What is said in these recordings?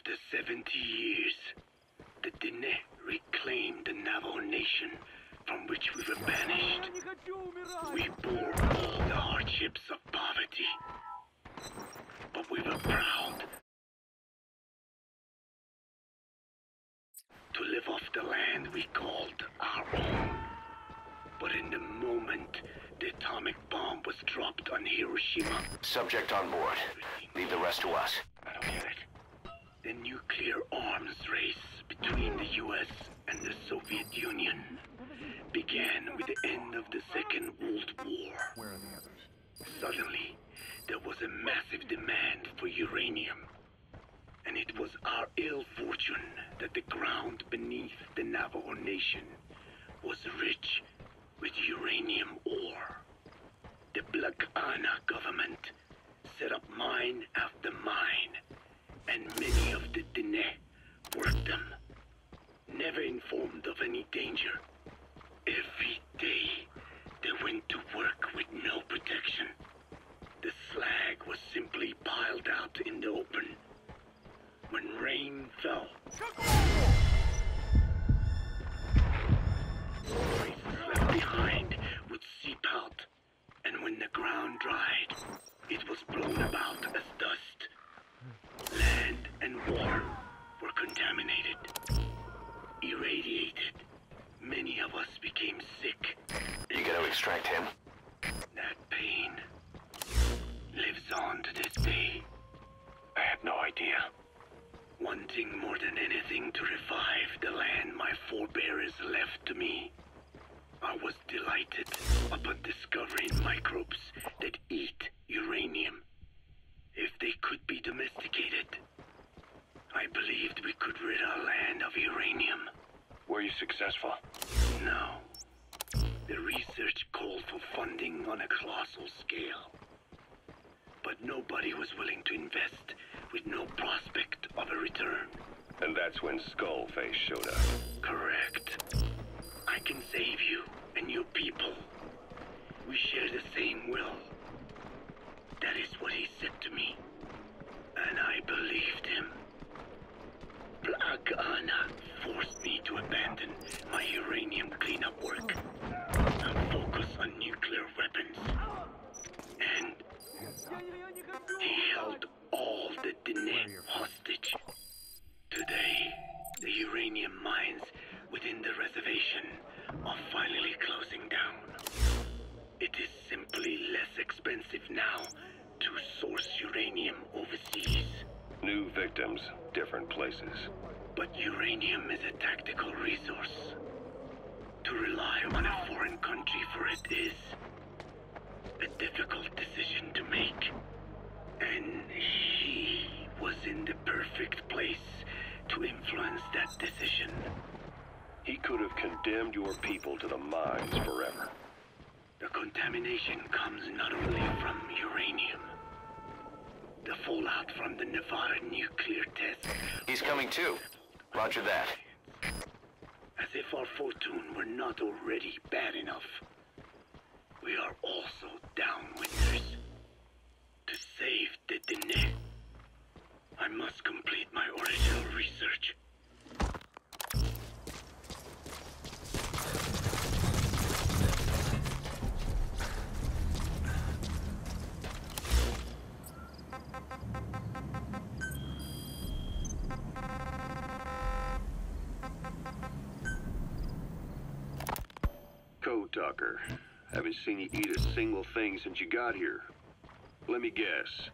After 70 years, the Dene reclaimed the Navajo nation from which we were banished. We bore all the hardships of poverty, but we were proud to live off the land we called our own. But in the moment the atomic bomb was dropped on Hiroshima... Subject on board. Leave the rest to us. I don't get it. The nuclear arms race between the US and the Soviet Union began with the end of the Second World War. Where are the others? Suddenly, there was a massive demand for uranium. And it was our ill fortune that the ground beneath the Navajo Nation was rich with uranium ore. The Black Ana government set up mine after mine, and many of the Dene worked them, never informed of any danger. Every day, they went to work with no protection. The slag was simply piled out in the open. When rain fell, traces left behind would seep out, and when the ground dried, it was blown about as dust. Land and water were contaminated, irradiated. Many of us became sick. You gonna extract him? That pain lives on to this day. I have no idea. Wanting more than anything to revive the land my forebears left to me, I was delighted upon discovering microbes that eat uranium. If they could be domesticated, I believed we could rid our land of uranium. Were you successful? No. The research called for funding on a colossal scale. But nobody was willing to invest with no prospect of a return. And that's when Skullface showed up. Correct. I can save you and your people. We share the same will. That is what he said to me. And I believed him. Black Ana forced me to abandon my uranium cleanup work and focus on nuclear weapons. And he held all the Dene hostage. Today, the uranium mines within the reservation are finally closing down. It is simply less expensive now to source uranium overseas. New victims, different places. But uranium is a tactical resource. To rely on a foreign country for it is a difficult decision to make. And he was in the perfect place to influence that decision. He could have condemned your people to the mines forever. The contamination comes not only from uranium. The fallout from the Nevada nuclear test. He's coming too. Roger that. As if our fortune were not already bad enough, we are also downwinders. To save the Dene, I must complete my original research. Code Talker, haven't seen you eat a single thing since you got here. Let me guess.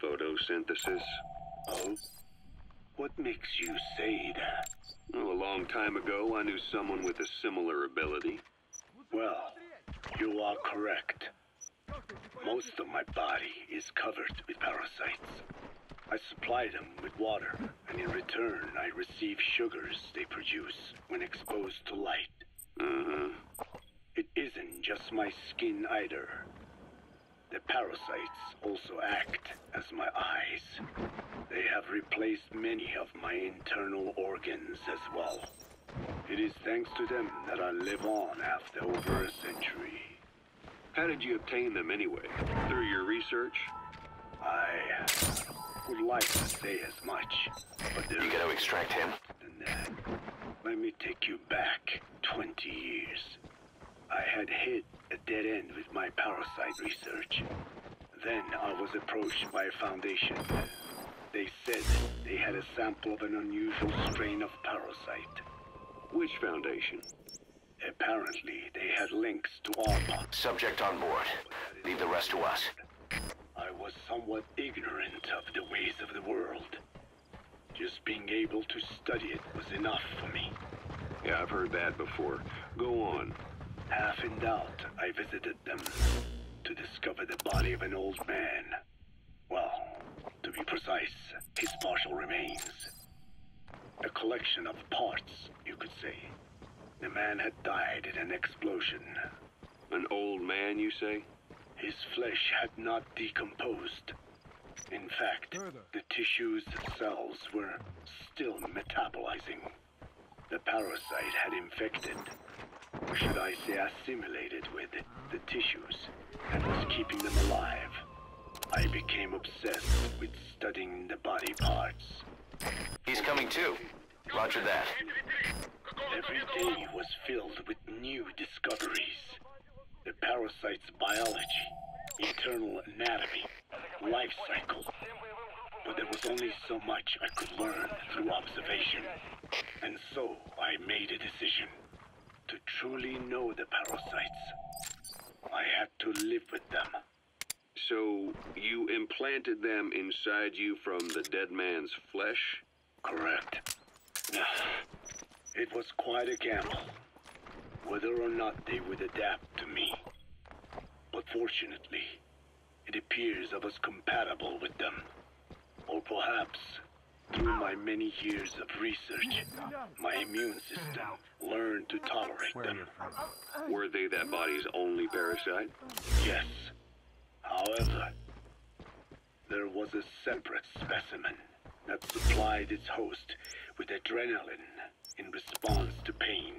Photosynthesis? Oh? What makes you say that? Well, a long time ago, I knew someone with a similar ability. Well, you are correct. Most of my body is covered with parasites. I supply them with water, and in return I receive sugars they produce when exposed to light. It isn't just my skin either. The parasites also act as my eyes. They have replaced many of my internal organs as well. It is thanks to them that I live on after over a century. How did you obtain them anyway? Through your research? I would like to say as much, but the extract him? Than that, let me take you back 20 years. I had hit a dead end with my parasite research. Then I was approached by a foundation. They said they had a sample of an unusual strain of parasite. Which foundation? Apparently, they had links to Arpa. Subject on board. Leave the rest to us. I was somewhat ignorant of the ways of the world. Just being able to study it was enough for me. Yeah, I've heard that before. Go on. Half in doubt, I visited them to discover the body of an old man. Well, to be precise, his partial remains. A collection of parts, you could say. The man had died in an explosion. An old man, you say? His flesh had not decomposed. In fact, the tissues cells were still metabolizing. The parasite had infected, or should I say assimilated with, the tissues, and was keeping them alive. I became obsessed with studying the body parts. He's coming too. Roger that. Every day was filled with new discoveries. The parasite's biology, internal anatomy, life cycle. But there was only so much I could learn through observation. And so I made a decision. To truly know the parasites, I had to live with them. So, you implanted them inside you from the dead man's flesh? Correct. It was quite a gamble, whether or not they would adapt to me. But fortunately, it appears I was compatible with them. Or perhaps, through my many years of research, my immune system learned to tolerate them. Were they that body's only parasite? Yes. However, there was a separate specimen that supplied its host with adrenaline in response to pain,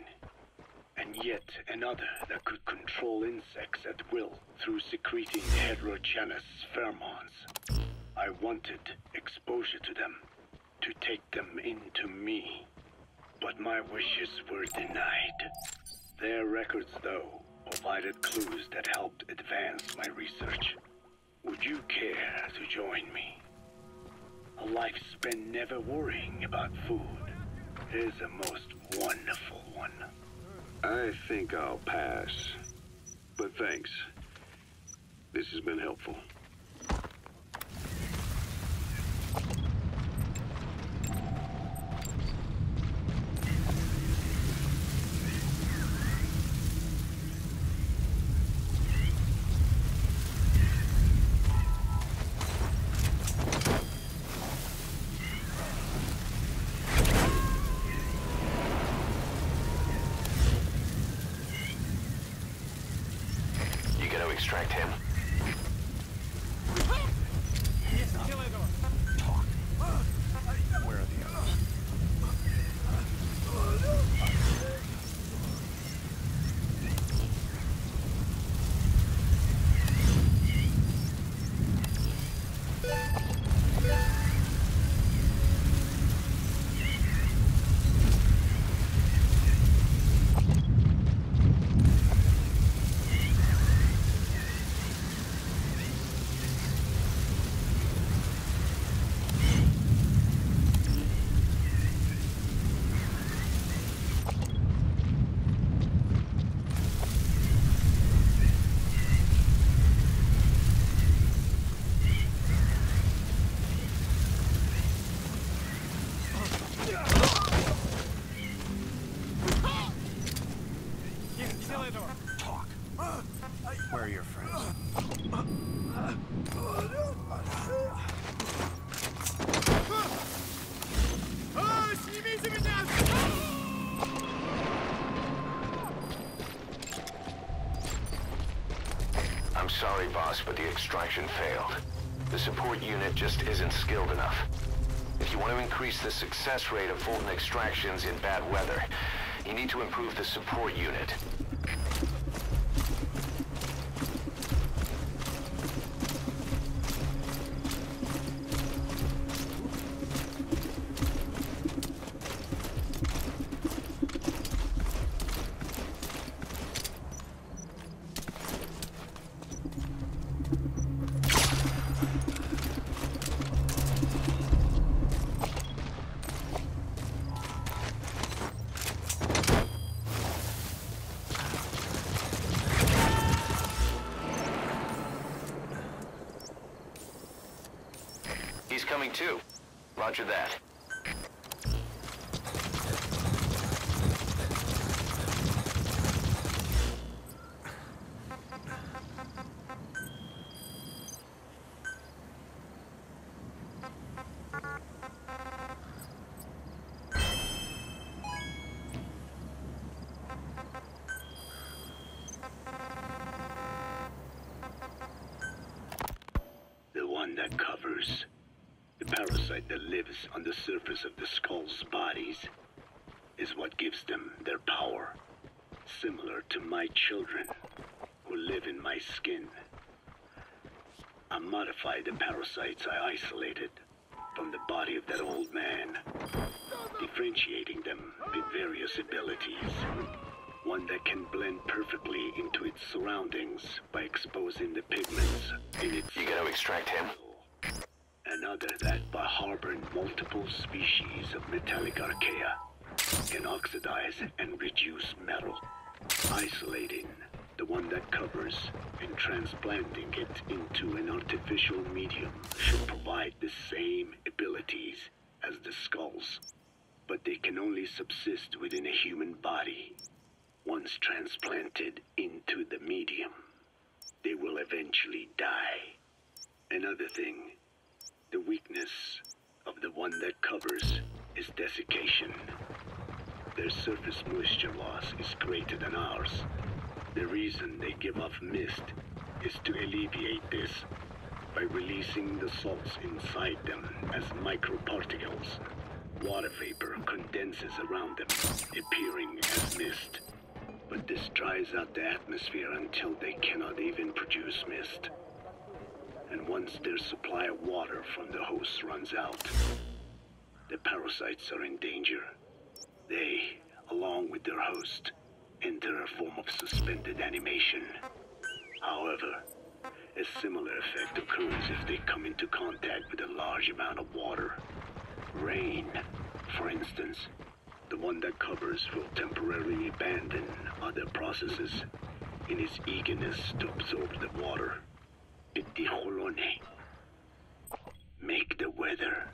and yet another that could control insects at will through secreting heterogeneous pheromones. I wanted exposure to them, to take them into me, but my wishes were denied. Their records, though, provided clues that helped advance my research. Would you care to join me? A life spent never worrying about food is a most wonderful one. I think I'll pass. But thanks. This has been helpful. Extract him. Talk. Where are the others? Talk. Where are your friends? I'm sorry, boss, but the extraction failed. The support unit just isn't skilled enough. If you want to increase the success rate of Fulton extractions in bad weather, you need to improve the support unit. Pt.2. Roger that. The one that covers. The parasite that lives on the surface of the skull's bodies is what gives them their power. Similar to my children, who live in my skin. I modified the parasites I isolated from the body of that old man, differentiating them with various abilities. One that can blend perfectly into its surroundings by exposing the pigments in its... You gonna extract him? Another that, by harboring multiple species of metallic archaea, can oxidize and reduce metal. Isolating the one that covers and transplanting it into an artificial medium should provide the same abilities as the skulls, but they can only subsist within a human body. Once transplanted into the medium, they will eventually die. Another thing, the weakness of the one that covers is desiccation. Their surface moisture loss is greater than ours. The reason they give off mist is to alleviate this by releasing the salts inside them as microparticles. Water vapor condenses around them, appearing as mist. But this dries out the atmosphere until they cannot even produce mist. And once their supply of water from the host runs out, the parasites are in danger. They, along with their host, enter a form of suspended animation. However, a similar effect occurs if they come into contact with a large amount of water. Rain, for instance. The one that covers will temporarily abandon other processes in its eagerness to absorb the water. Pt.2. Make the weather